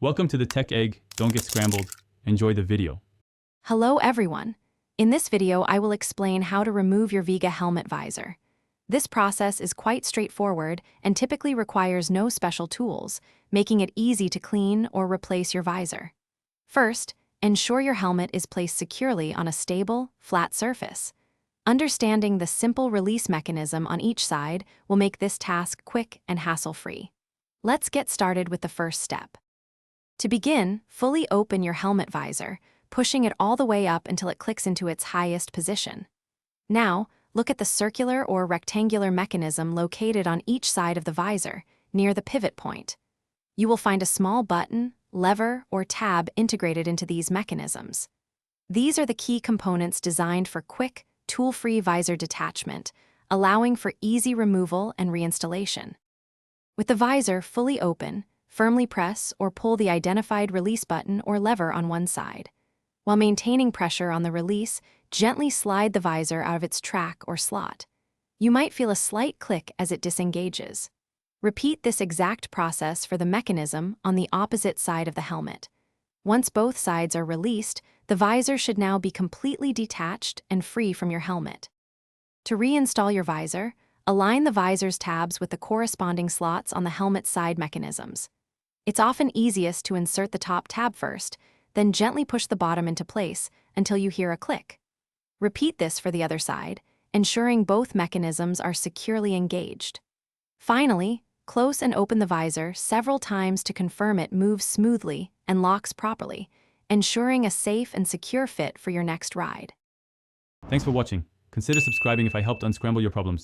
Welcome to the Tech Egg. Don't get scrambled. Enjoy the video. Hello everyone. In this video, I will explain how to remove your Vega helmet visor. This process is quite straightforward and typically requires no special tools, making it easy to clean or replace your visor. First, ensure your helmet is placed securely on a stable, flat surface. Understanding the simple release mechanism on each side will make this task quick and hassle-free. Let's get started with the first step. To begin, fully open your helmet visor, pushing it all the way up until it clicks into its highest position. Now, look at the circular or rectangular mechanism located on each side of the visor, near the pivot point. You will find a small button, lever, or tab integrated into these mechanisms. These are the key components designed for quick, tool-free visor detachment, allowing for easy removal and reinstallation. With the visor fully open, firmly press or pull the identified release button or lever on one side. While maintaining pressure on the release, gently slide the visor out of its track or slot. You might feel a slight click as it disengages. Repeat this exact process for the mechanism on the opposite side of the helmet. Once both sides are released, the visor should now be completely detached and free from your helmet. To reinstall your visor, align the visor's tabs with the corresponding slots on the helmet's side mechanisms. It's often easiest to insert the top tab first, then gently push the bottom into place until you hear a click. Repeat this for the other side, ensuring both mechanisms are securely engaged. Finally, close and open the visor several times to confirm it moves smoothly and locks properly, ensuring a safe and secure fit for your next ride. Thanks for watching. Consider subscribing if I helped unscramble your problems.